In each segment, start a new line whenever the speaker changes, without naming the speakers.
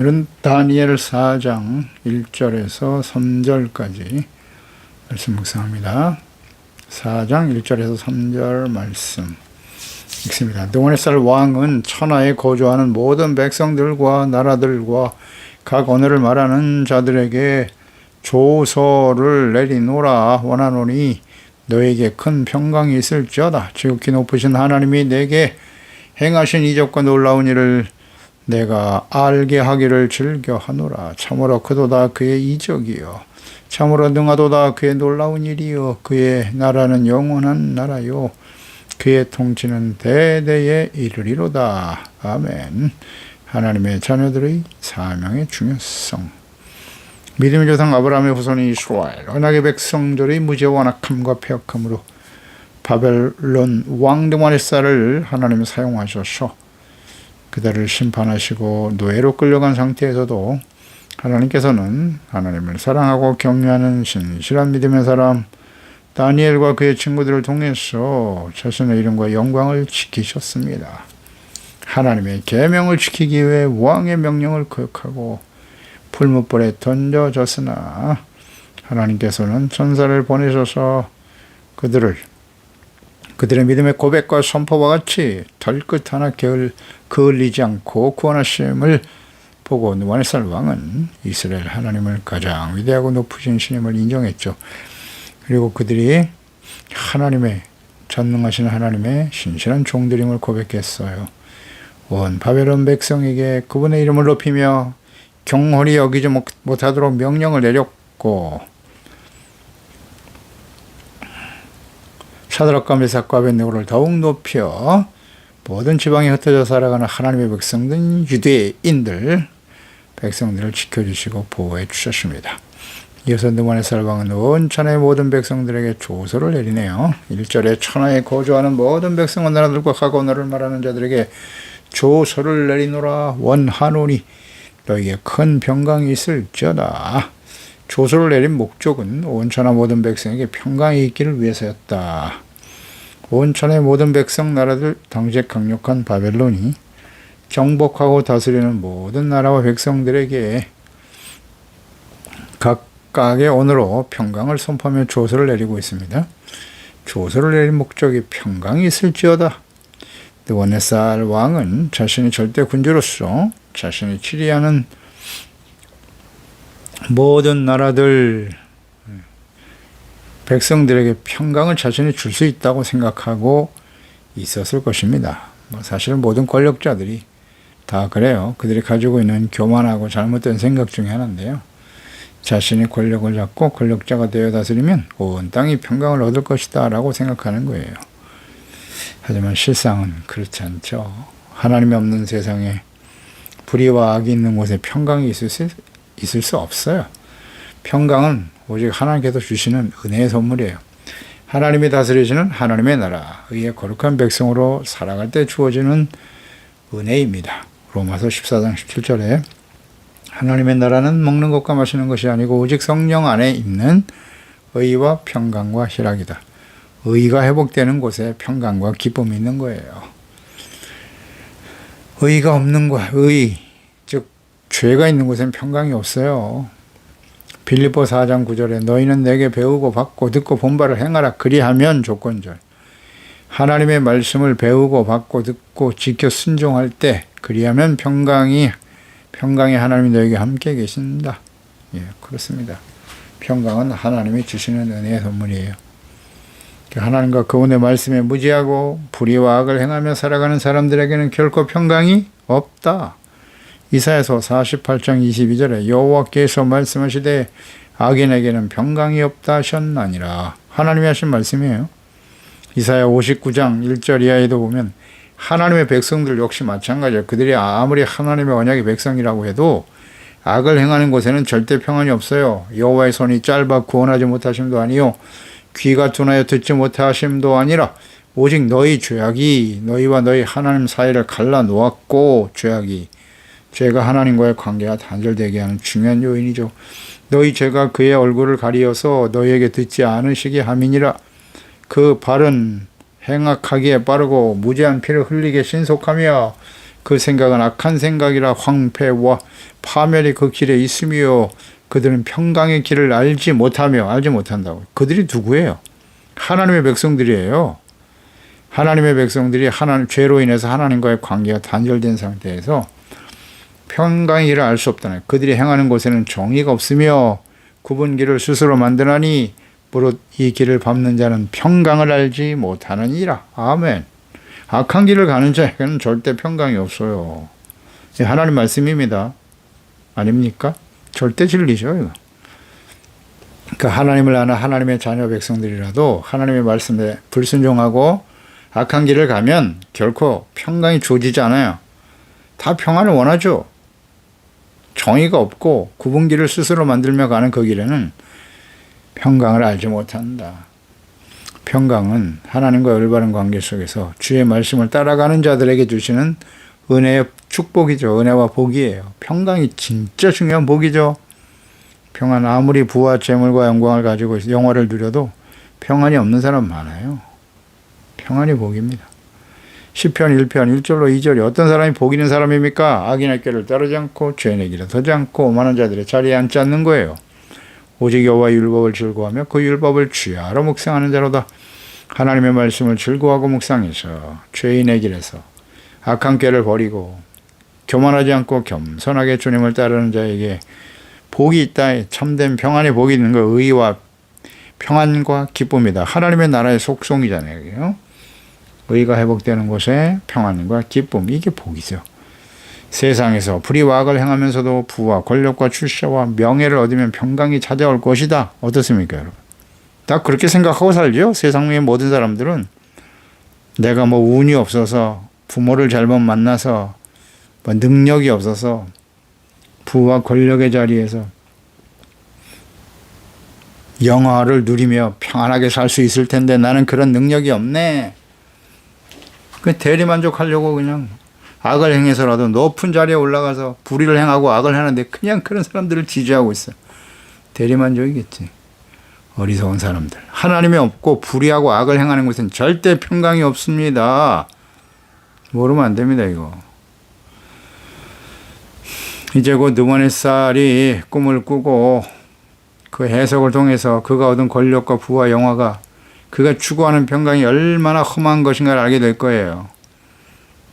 오늘은 다니엘 4장 1절에서 3절까지 말씀 묵상합니다. 4장 1절에서 3절 말씀 읽습니다. 느부갓네살 왕은 천하에 거주하는 모든 백성들과 나라들과 각 언어를 말하는 자들에게 조서를 내리노라 원하노니 너에게 큰 평강이 있을지어다. 지극히 높으신 하나님이 내게 행하신 이적과 놀라운 일을 내가 알게 하기를 즐겨하노라. 참으로 크도다 그의 이적이요 참으로 능하도다 그의 놀라운 일이요 그의 나라는 영원한 나라요 그의 통치는 대대에 이르리로다. 아멘. 하나님의 자녀들의 사명의 중요성. 믿음의 조상 아브라함의 후손인 이스라엘 언약의 백성들의 무죄완악함과 패역함으로 바벨론 왕 느부갓네살을 하나님이 사용하셔서 그들을 심판하시고 노예로 끌려간 상태에서도 하나님께서는 하나님을 사랑하고 경외하는 신실한 믿음의 사람 다니엘과 그의 친구들을 통해서 자신의 이름과 영광을 지키셨습니다. 하나님의 계명을 지키기 위해 왕의 명령을 거역하고 풀무불에 던져졌으나 하나님께서는 천사를 보내셔서 그들의 믿음의 고백과 선포와 같이 털끝 하나 게을리지 않고 구원하심을 보고 느부갓네살 왕은 이스라엘 하나님을 가장 위대하고 높으신 신임을 인정했죠. 그리고 그들이 전능하신 하나님의 신실한 종들임을 고백했어요. 온 바벨론 백성에게 그분의 이름을 높이며 경홀히 여기지 못하도록 명령을 내렸고 사드락과 메삭과 아벳네고를 더욱 높여 모든 지방에 흩어져 살아가는 하나님의 백성들 유대인들 백성들을 지켜주시고 보호해 주셨습니다. 이어서 느부갓네살 왕은 온 천하의 모든 백성들에게 조서를 내리네요. 1절에 천하에 거주하는 모든 백성과 나라들과 각 언어를 말하는 자들에게 조서를 내리노라 원하노니 너에게 큰 평강이 있을지어다. 조서를 내린 목적은 온 천하 모든 백성에게 평강이 있기를 위해서였다. 온 천하의 모든 백성 나라들 당시에 강력한 바벨론이 정복하고 다스리는 모든 나라와 백성들에게 각각의 언어로 평강을 선포하며 조서를 내리고 있습니다. 조서를 내린 목적이 평강이 있을지어다. 느부갓네살 왕은 자신의 절대 군주로서 자신이 치리하는 모든 나라들 백성들에게 평강을 자신이 줄 수 있다고 생각하고 있었을 것입니다. 사실 모든 권력자들이 다 그래요. 그들이 가지고 있는 교만하고 잘못된 생각 중에 하나인데요. 자신이 권력을 잡고 권력자가 되어 다스리면 온 땅이 평강을 얻을 것이다 라고 생각하는 거예요. 하지만 실상은 그렇지 않죠. 하나님이 없는 세상에 불의와 악이 있는 곳에 평강이 있을 수 없어요. 평강은 오직 하나님께서 주시는 은혜의 선물이에요. 하나님이 다스리시는 하나님의 나라, 의의 거룩한 백성으로 살아갈 때 주어지는 은혜입니다. 로마서 14장 17절에 하나님의 나라는 먹는 것과 마시는 것이 아니고 오직 성령 안에 있는 의와 평강과 희락이다. 의가 회복되는 곳에 평강과 기쁨이 있는 거예요. 의가 없는 곳, 즉 죄가 있는 곳엔 평강이 없어요. 빌립보 4장 9절에 너희는 내게 배우고 받고 듣고 본 바를 행하라. 그리하면 조건절. 하나님의 말씀을 배우고 받고 듣고 지켜 순종할 때 그리하면 평강이 하나님이 너에게 함께 계신다. 예, 그렇습니다. 평강은 하나님이 주시는 은혜의 선물이에요. 하나님과 그분의 말씀에 무지하고 불의와 악을 행하며 살아가는 사람들에게는 결코 평강이 없다. 이사야서 48장 22절에 여호와께서 말씀하시되 악인에게는 평강이 없다 하셨나니라. 하나님이 하신 말씀이에요. 이사야 59장 1절 이하에도 보면 하나님의 백성들 역시 마찬가지예요. 그들이 아무리 하나님의 언약의 백성이라고 해도 악을 행하는 곳에는 절대 평안이 없어요. 여호와의 손이 짧아 구원하지 못하심도 아니요 귀가 둔하여 듣지 못하심도 아니라 오직 너희 죄악이 너희와 너희 하나님 사이를 갈라놓았고 죄가 하나님과의 관계가 단절되게 하는 중요한 요인이죠. 너희 죄가 그의 얼굴을 가리어서 너희에게 듣지 않으시게 함이니라. 그 발은 행악하기에 빠르고 무죄한 피를 흘리게 신속하며 그 생각은 악한 생각이라 황폐와 파멸이 그 길에 있으며 그들은 평강의 길을 알지 못한다고. 그들이 누구예요? 하나님의 백성들이에요. 하나님의 백성들이 죄로 인해서 하나님과의 관계가 단절된 상태에서 평강의 길을 알 수 없다는, 그들이 행하는 곳에는 정의가 없으며 굽은 길을 스스로 만드나니 무릇 이 길을 밟는 자는 평강을 알지 못하느니라. 아멘. 악한 길을 가는 자에게는 절대 평강이 없어요. 하나님 말씀입니다. 아닙니까? 절대 진리죠, 이거. 그러니까 하나님을 아는 하나님의 자녀 백성들이라도 하나님의 말씀에 불순종하고 악한 길을 가면 결코 평강이 주어지지 않아요. 다 평안을 원하죠. 정의가 없고 굽은 길을 스스로 만들며 가는 그 길에는 평강을 알지 못한다. 평강은 하나님과 올바른 관계 속에서 주의 말씀을 따라가는 자들에게 주시는 은혜의 축복이죠. 은혜와 복이에요. 평강이 진짜 중요한 복이죠. 평안, 아무리 부와 재물과 영광을 가지고 영화를 누려도 평안이 없는 사람 많아요. 평안이 복입니다. 시편 1편 1절로 2절이 어떤 사람이 복 있는 사람입니까? 악인의 꾀를 따르지 않고 죄인의 길을 서지 않고 오만한 자들의 자리에 앉지 않는 거예요. 오직 여호와의 율법을 즐거워하며 그 율법을 주야로 묵상하는 자로다. 하나님의 말씀을 즐거워하고 묵상해서 죄인의 길에서 악한 꾀를 버리고 교만하지 않고 겸손하게 주님을 따르는 자에게 복이 있다. 참된 평안의 복이 있는 거, 의와 평안과 기쁨이다. 하나님의 나라의 속성이잖아요. 의가 회복되는 곳에 평안과 기쁨, 이게 복이죠. 세상에서 불의와 악을 행하면서도 부와 권력과 출세와 명예를 얻으면 평강이 찾아올 것이다. 어떻습니까, 여러분? 다 그렇게 생각하고 살죠. 세상의 모든 사람들은 내가 뭐 운이 없어서, 부모를 잘못 만나서, 뭐 능력이 없어서 부와 권력의 자리에서 영화를 누리며 평안하게 살 수 있을 텐데 나는 그런 능력이 없네. 그 대리만족하려고 그냥 악을 행해서라도 높은 자리에 올라가서 불의를 행하고 악을 하는데 그냥 그런 사람들을 지지하고 있어요. 대리만족이겠지. 어리석은 사람들. 하나님이 없고 불의하고 악을 행하는 곳은 절대 평강이 없습니다. 모르면 안 됩니다, 이거. 이제 곧 느부갓네살이 꿈을 꾸고 그 해석을 통해서 그가 얻은 권력과 부와 영화가 그가 추구하는 평강이 얼마나 험한 것인가를 알게 될 거예요.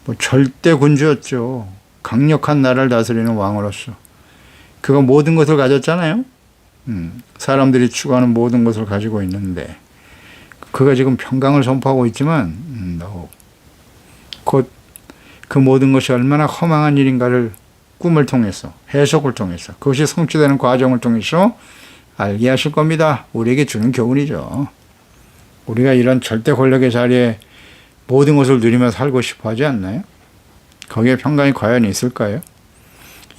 뭐 절대 군주였죠. 강력한 나라를 다스리는 왕으로서. 그가 모든 것을 가졌잖아요. 사람들이 추구하는 모든 것을 가지고 있는데 그가 지금 평강을 선포하고 있지만 곧 그 모든 것이 얼마나 허망한 일인가를 꿈을 통해서, 해석을 통해서, 그것이 성취되는 과정을 통해서 알게 하실 겁니다. 우리에게 주는 교훈이죠. 우리가 이런 절대 권력의 자리에 모든 것을 누리며 살고 싶어 하지 않나요? 거기에 평강이 과연 있을까요?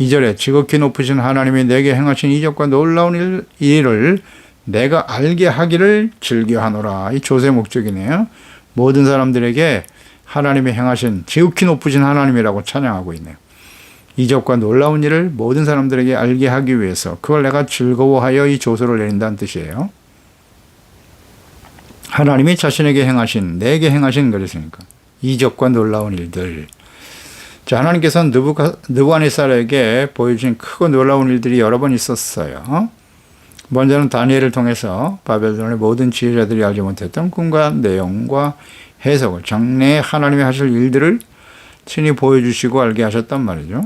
2절에 지극히 높으신 하나님이 내게 행하신 이적과 놀라운 일을 내가 알게 하기를 즐겨하노라. 이 조세 목적이네요. 모든 사람들에게 하나님이 행하신 지극히 높으신 하나님이라고 찬양하고 있네요. 이적과 놀라운 일을 모든 사람들에게 알게 하기 위해서 그걸 내가 즐거워하여 이 조서를 내린다는 뜻이에요. 하나님이 자신에게 행하신, 내게 행하신 것이니까 이적과 놀라운 일들. 자, 하나님께서는 느부갓네살에게 보여주신 크고 놀라운 일들이 여러 번 있었어요. 먼저는 다니엘을 통해서 바벨론의 모든 지혜자들이 알지 못했던 꿈과 내용과 해석을, 장래에 하나님이 하실 일들을 친히 보여주시고 알게 하셨단 말이죠.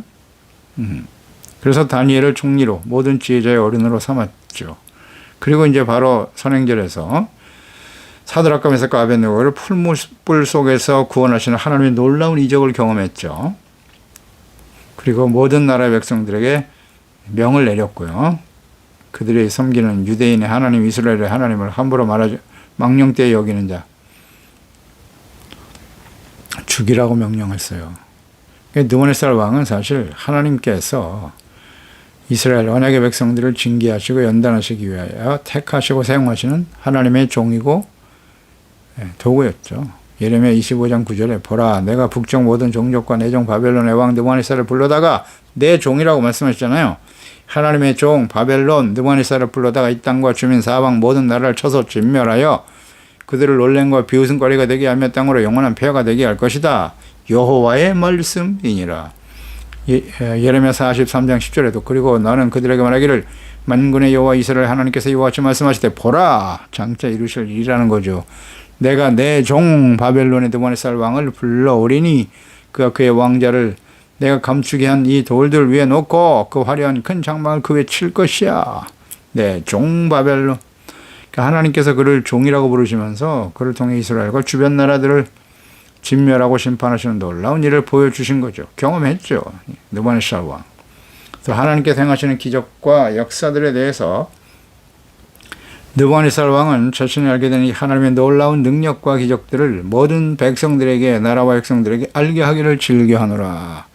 그래서 다니엘을 총리로, 모든 지혜자의 어른으로 삼았죠. 그리고 이제 바로 선행절에서 사드락과 메삭과 아벳네고를 풀무불 속에서 구원하시는 하나님의 놀라운 이적을 경험했죠. 그리고 모든 나라의 백성들에게 명을 내렸고요. 그들이 섬기는 유대인의 하나님, 이스라엘의 하나님을 함부로 말하지, 망령되이 여기는 자 죽이라고 명령했어요. 느부갓네살 왕은 사실 하나님께서 이스라엘 언약의 백성들을 징계하시고 연단하시기 위하여 택하시고 사용하시는 하나님의 종이고 도구였죠. 예레미야 25장 9절에 보라, 내가 북쪽 모든 종족과 내종 바벨론의 왕 느부갓네살을 불러다가 내 종이라고 말씀하셨잖아요. 하나님의 종 바벨론 느부갓네살을 불러다가 이 땅과 주민 사방 모든 나라를 쳐서 진멸하여 그들을 놀램과 비웃음거리가 되게 하며 땅으로 영원한 폐허가 되게 할 것이다. 여호와의 말씀이니라. 예레미야 43장 10절에도 그리고 나는 그들에게 말하기를 만군의 여호와 이스라엘 하나님께서 이와 같이 말씀하시되 보라 장차 이루실 일이라는 거죠. 내가 내 종 바벨론의 느부갓네살 왕을 불러오리니 그가 그의 왕자를 내가 감추게 한 이 돌들 위에 놓고 그 화려한 큰 장막을 그 위에 칠 것이야. 내 종 바벨론. 그러니까 하나님께서 그를 종이라고 부르시면서 그를 통해 이스라엘과 주변 나라들을 진멸하고 심판하시는 놀라운 일을 보여주신 거죠. 경험했죠. 느부갓네살 왕. 또 하나님께서 행하시는 기적과 역사들에 대해서 느부갓네살 왕은 자신이 알게 된 이 하나님의 놀라운 능력과 기적들을 모든 백성들에게 나라와 백성들에게 알게 하기를 즐겨하노라.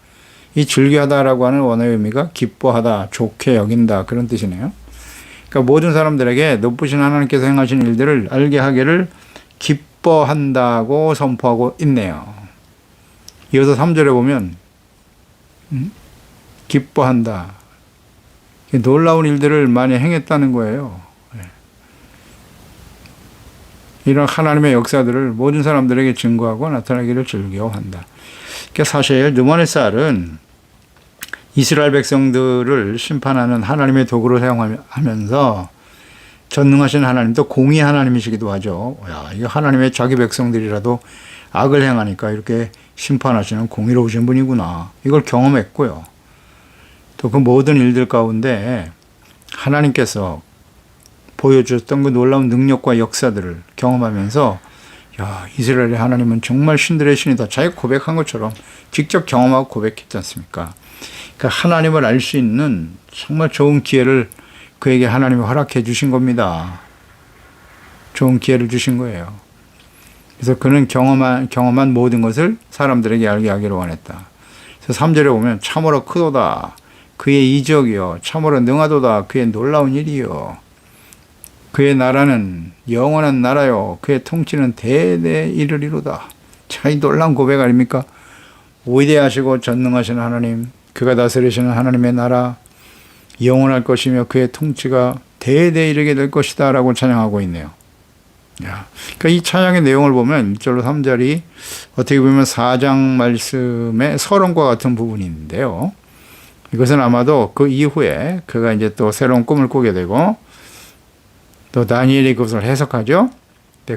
이 즐겨하다라고 하는 원어의 의미가 기뻐하다, 좋게 여긴다 그런 뜻이네요. 그러니까 모든 사람들에게 높으신 하나님께서 행하신 일들을 알게 하기를 기뻐한다고 선포하고 있네요. 이어서 3절에 보면 기뻐한다. 놀라운 일들을 많이 행했다는 거예요. 이런 하나님의 역사들을 모든 사람들에게 증거하고 나타나기를 즐겨한다. 그러니까 사실 느부갓네살은 이스라엘 백성들을 심판하는 하나님의 도구로 사용하면서 전능하신 하나님도 공의 하나님이시기도 하죠. 야, 이거 하나님의 자기 백성들이라도 악을 행하니까 이렇게 심판하시는 공의로우신 분이구나. 이걸 경험했고요. 또 그 모든 일들 가운데 하나님께서 보여주셨던 그 놀라운 능력과 역사들을 경험하면서 야, 이스라엘의 하나님은 정말 신들의 신이다. 자기가 고백한 것처럼 직접 경험하고 고백했지 않습니까? 그러니까 하나님을 알 수 있는 정말 좋은 기회를 그에게 하나님이 허락해 주신 겁니다. 좋은 기회를 주신 거예요. 그래서 그는 경험한 모든 것을 사람들에게 알게 하기를 원했다. 그래서 3절에 보면 참으로 크도다. 그의 이적이요. 참으로 능하도다. 그의 놀라운 일이요. 그의 나라는 영원한 나라요. 그의 통치는 대대 이르리로다. 자, 이 놀라운 고백 아닙니까? 위대하시고 전능하신 하나님, 그가 다스리시는 하나님의 나라, 영원할 것이며 그의 통치가 대대 이르게 될 것이다 라고 찬양하고 있네요. 야, 그러니까 이 찬양의 내용을 보면 1절로 3절이 어떻게 보면 4장 말씀의 서론과 같은 부분인데요. 이것은 아마도 그 이후에 그가 이제 또 새로운 꿈을 꾸게 되고 또 다니엘이 그것을 해석하죠.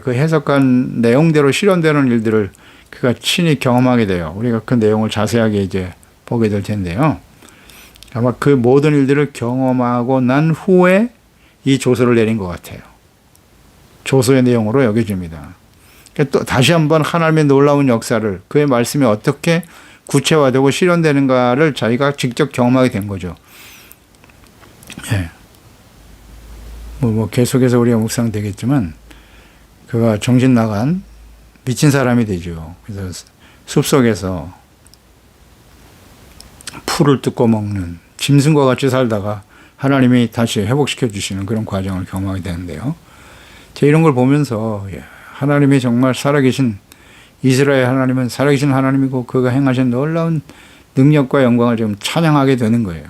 그 해석한 내용대로 실현되는 일들을 그가 친히 경험하게 돼요. 우리가 그 내용을 자세하게 이제 보게 될 텐데요. 아마 그 모든 일들을 경험하고 난 후에 이 조서를 내린 것 같아요. 조서의 내용으로 여겨집니다. 그러니까 또 다시 한번 하나님의 놀라운 역사를 그의 말씀이 어떻게 구체화되고 실현되는가를 자기가 직접 경험하게 된 거죠. 예. 계속해서 우리가 묵상되겠지만 그가 정신 나간 미친 사람이 되죠. 그래서 숲속에서 풀을 뜯고 먹는 짐승과 같이 살다가 하나님이 다시 회복시켜 주시는 그런 과정을 경험하게 되는데요. 제가 이런 걸 보면서 하나님이 정말 살아계신 이스라엘 하나님은 살아계신 하나님이고 그가 행하신 놀라운 능력과 영광을 지금 찬양하게 되는 거예요.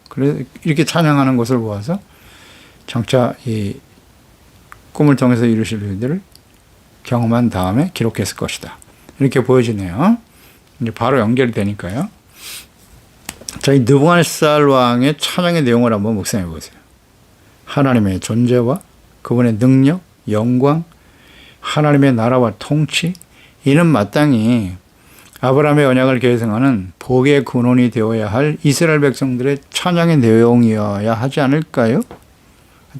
그래서 이렇게 찬양하는 것을 보아서 장차 이 꿈을 통해서 이루실 일들을 경험한 다음에 기록했을 것이다. 이렇게 보여지네요. 이제 바로 연결이 되니까요. 자, 이 느부갓네살 왕의 찬양의 내용을 한번 묵상해 보세요. 하나님의 존재와 그분의 능력, 영광, 하나님의 나라와 통치, 이는 마땅히 아브라함의 언약을 계승하는 복의 근원이 되어야 할 이스라엘 백성들의 찬양의 내용이어야 하지 않을까요?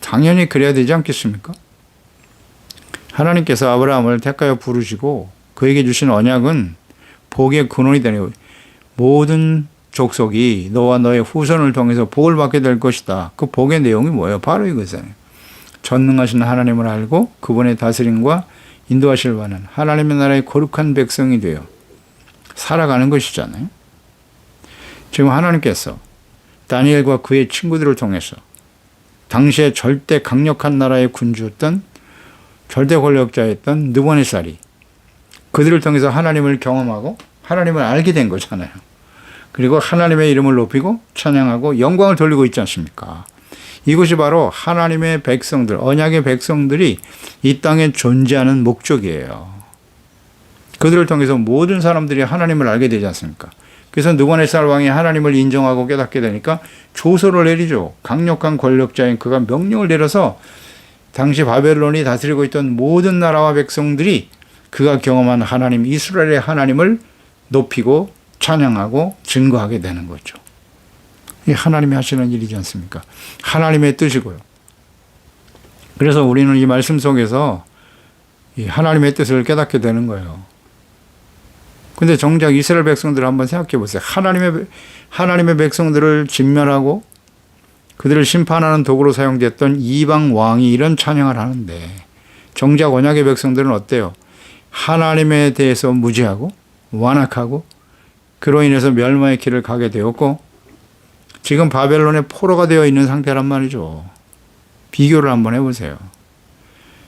당연히 그래야 되지 않겠습니까? 하나님께서 아브라함을 택하여 부르시고 그에게 주신 언약은 복의 근원이 되는 모든 족속이 너와 너의 후손을 통해서 복을 받게 될 것이다. 그 복의 내용이 뭐예요? 바로 이것이잖아요. 전능하신 하나님을 알고 그분의 다스림과 인도하실 바는 하나님의 나라의 거룩한 백성이 되어 살아가는 것이잖아요. 지금 하나님께서 다니엘과 그의 친구들을 통해서 당시에 절대 강력한 나라의 군주였던 절대 권력자였던 느부갓네살이 그들을 통해서 하나님을 경험하고 하나님을 알게 된 거잖아요. 그리고 하나님의 이름을 높이고 찬양하고 영광을 돌리고 있지 않습니까? 이것이 바로 하나님의 백성들, 언약의 백성들이 이 땅에 존재하는 목적이에요. 그들을 통해서 모든 사람들이 하나님을 알게 되지 않습니까? 그래서 느부갓네살 왕이 하나님을 인정하고 깨닫게 되니까 조서를 내리죠. 강력한 권력자인 그가 명령을 내려서 당시 바벨론이 다스리고 있던 모든 나라와 백성들이 그가 경험한 하나님, 이스라엘의 하나님을 높이고 찬양하고 증거하게 되는 거죠. 이 하나님이 하시는 일이지 않습니까? 하나님의 뜻이고요. 그래서 우리는 이 말씀 속에서 이 하나님의 뜻을 깨닫게 되는 거예요. 근데 정작 이스라엘 백성들을 한번 생각해 보세요. 하나님의 백성들을 진멸하고 그들을 심판하는 도구로 사용됐던 이방 왕이 이런 찬양을 하는데 정작 언약의 백성들은 어때요? 하나님에 대해서 무지하고 완악하고 그로 인해서 멸망의 길을 가게 되었고 지금 바벨론의 포로가 되어 있는 상태란 말이죠. 비교를 한번 해보세요.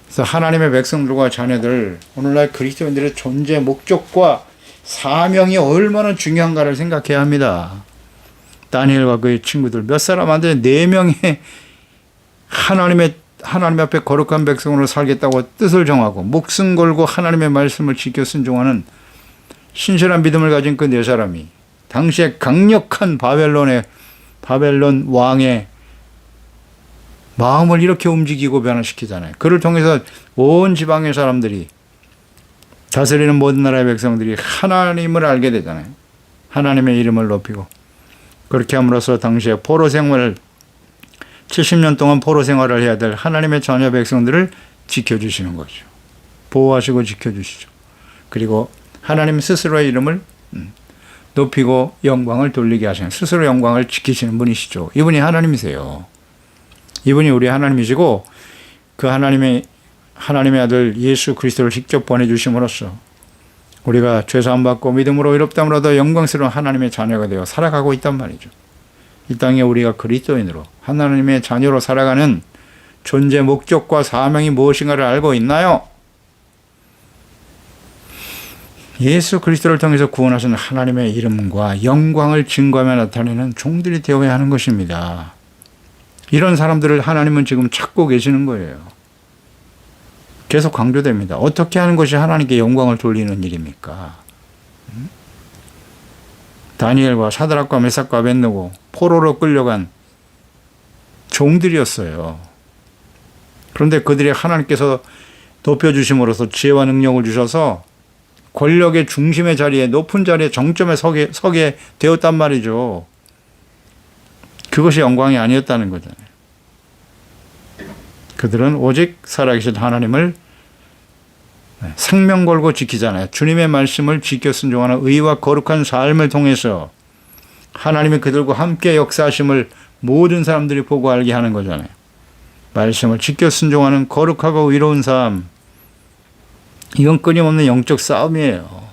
그래서 하나님의 백성들과 자녀들, 오늘날 그리스도인들의 존재 목적과 사명이 얼마나 중요한가를 생각해야 합니다. 다니엘과 그의 친구들 몇 사람한테 4명의 하나님 앞에 거룩한 백성으로 살겠다고 뜻을 정하고 목숨 걸고 하나님의 말씀을 지켜 순종하는 신실한 믿음을 가진 그 4사람이 당시에 강력한 바벨론 왕의 마음을 이렇게 움직이고 변화시키잖아요. 그를 통해서 온 지방의 사람들이 다스리는 모든 나라의 백성들이 하나님을 알게 되잖아요. 하나님의 이름을 높이고 그렇게 함으로써 당시에 포로 생활을 70년 동안 포로 생활을 해야 될 하나님의 자녀 백성들을 지켜주시는 거죠. 보호하시고 지켜주시죠. 그리고 하나님 스스로의 이름을 높이고 영광을 돌리게 하시는 스스로 영광을 지키시는 분이시죠. 이분이 하나님이세요. 이분이 우리 하나님이시고 그 하나님의 아들 예수 그리스도를 직접 보내주심으로써 우리가 죄사함 받고 믿음으로 의롭다함으로 얻어 영광스러운 하나님의 자녀가 되어 살아가고 있단 말이죠. 이 땅에 우리가 그리스도인으로 하나님의 자녀로 살아가는 존재 목적과 사명이 무엇인가를 알고 있나요? 예수 그리스도를 통해서 구원하신 하나님의 이름과 영광을 증거하며 나타내는 종들이 되어야 하는 것입니다. 이런 사람들을 하나님은 지금 찾고 계시는 거예요. 계속 강조됩니다. 어떻게 하는 것이 하나님께 영광을 돌리는 일입니까? 다니엘과 사드락과 메삭과 아벳느고 포로로 끌려간 종들이었어요. 그런데 그들이 하나님께서 높여주심으로써 지혜와 능력을 주셔서 권력의 중심의 자리에 높은 자리에 정점에 서게 되었단 말이죠. 그것이 영광이 아니었다는 거잖아요. 그들은 오직 살아계신 하나님을 생명 걸고 지키잖아요. 주님의 말씀을 지켜 순종하는 의와 거룩한 삶을 통해서 하나님이 그들과 함께 역사하심을 모든 사람들이 보고 알게 하는 거잖아요. 말씀을 지켜 순종하는 거룩하고 의로운 삶, 이건 끊임없는 영적 싸움이에요.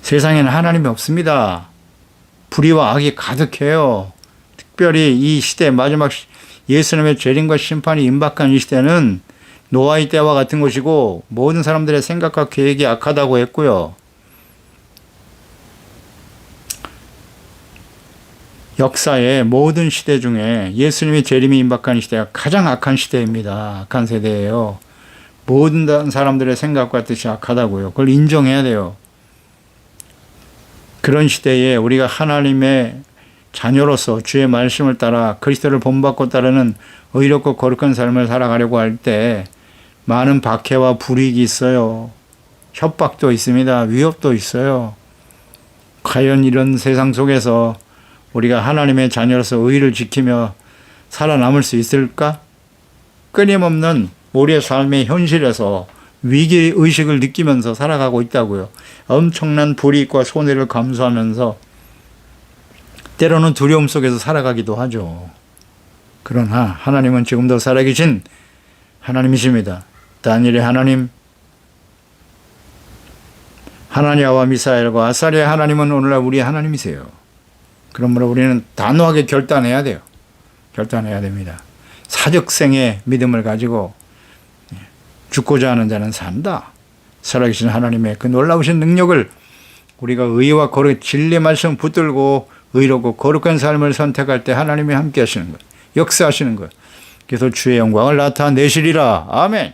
세상에는 하나님이 없습니다. 불의와 악이 가득해요. 특별히 이 시대, 마지막 예수님의 재림과 심판이 임박한 이 시대는 노아의 때와 같은 것이고 모든 사람들의 생각과 계획이 악하다고 했고요. 역사의 모든 시대 중에 예수님의 재림이 임박한 시대가 가장 악한 시대입니다. 악한 세대예요. 모든 사람들의 생각과 뜻이 악하다고요. 그걸 인정해야 돼요. 그런 시대에 우리가 하나님의 자녀로서 주의 말씀을 따라 그리스도를 본받고 따르는 의롭고 거룩한 삶을 살아가려고 할 때 많은 박해와 불이익이 있어요. 협박도 있습니다. 위협도 있어요. 과연 이런 세상 속에서 우리가 하나님의 자녀로서 의를 지키며 살아남을 수 있을까? 끊임없는 우리의 삶의 현실에서 위기의식을 느끼면서 살아가고 있다고요. 엄청난 불이익과 손해를 감수하면서 때로는 두려움 속에서 살아가기도 하죠. 그러나 하나님은 지금도 살아계신 하나님이십니다. 다니엘의 하나님, 하나냐와 미사엘과 아사리의 하나님은 오늘날 우리의 하나님이세요. 그러므로 우리는 단호하게 결단해야 돼요. 결단해야 됩니다. 사적생의 믿음을 가지고 죽고자 하는 자는 산다. 살아계신 하나님의 그 놀라우신 능력을 우리가 의와 거룩 진리 말씀 붙들고 의롭고 거룩한 삶을 선택할 때 하나님이 함께 하시는 거예요. 역사하시는 거예요. 그래서 주의 영광을 나타내시리라. 아멘.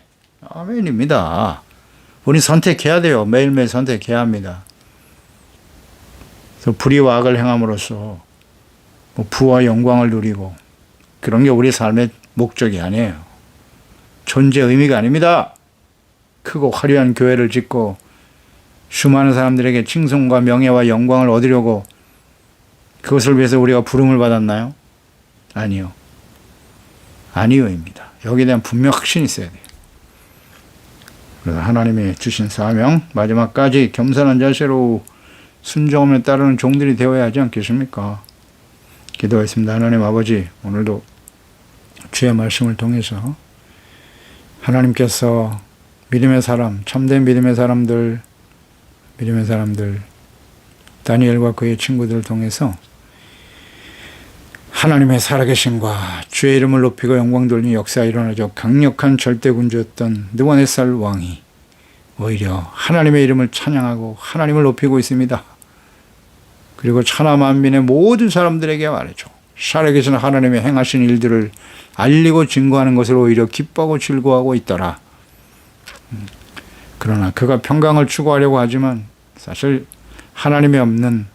아멘입니다. 우리 선택해야 돼요. 매일매일 선택해야 합니다. 그래서 불의와 악을 행함으로써 뭐 부와 영광을 누리고 그런 게 우리 삶의 목적이 아니에요. 존재 의미가 아닙니다. 크고 화려한 교회를 짓고 수많은 사람들에게 칭송과 명예와 영광을 얻으려고 그것을 위해서 우리가 부름을 받았나요? 아니요. 아니요입니다. 여기에 대한 분명 확신이 있어야 돼요. 그래서 하나님이 주신 사명 마지막까지 겸손한 자세로 순종함에 따르는 종들이 되어야 하지 않겠습니까? 기도하겠습니다. 하나님 아버지, 오늘도 주의 말씀을 통해서 하나님께서 믿음의 사람, 참된 믿음의 사람들, 다니엘과 그의 친구들을 통해서 하나님의 살아계심과 주의 이름을 높이고 영광 돌리는 역사가 일어나죠. 강력한 절대군주였던 느부갓네살 왕이 오히려 하나님의 이름을 찬양하고 하나님을 높이고 있습니다. 그리고 천하 만민의 모든 사람들에게 말해줘. 살아계신 하나님의 행하신 일들을 알리고 증거하는 것을 오히려 기뻐하고 즐거워하고 있더라. 그러나 그가 평강을 추구하려고 하지만 사실 하나님이 없는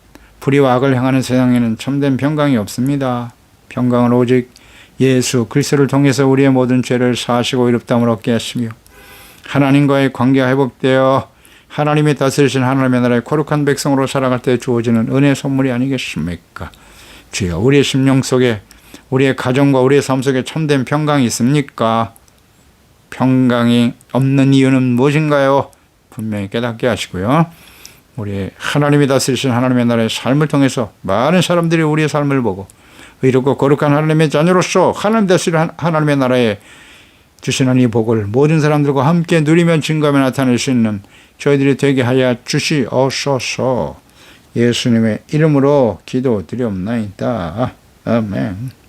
불의와 악을 행하는 세상에는 참된 평강이 없습니다. 평강은 오직 예수 그리스도를 통해서 우리의 모든 죄를 사하시고 의롭다함을 얻게 하시며 하나님과의 관계가 회복되어 하나님이 다스리신 하나님의 나라의 거룩한 백성으로 살아갈 때 주어지는 은혜의 선물이 아니겠습니까? 주여, 우리의 심령 속에, 우리의 가정과 우리의 삶 속에 참된 평강이 있습니까? 평강이 없는 이유는 무엇인가요? 분명히 깨닫게 하시고요. 우리 하나님이 다스리신 하나님의 나라의 삶을 통해서 많은 사람들이 우리의 삶을 보고 의롭고 거룩한 하나님의 자녀로서 하나님 다스리는 하나님의 나라에 주시는 이 복을 모든 사람들과 함께 누리며 증거하며 나타낼 수 있는 저희들이 되게 하여 주시옵소서. 예수님의 이름으로 기도드리옵나이다. 아멘.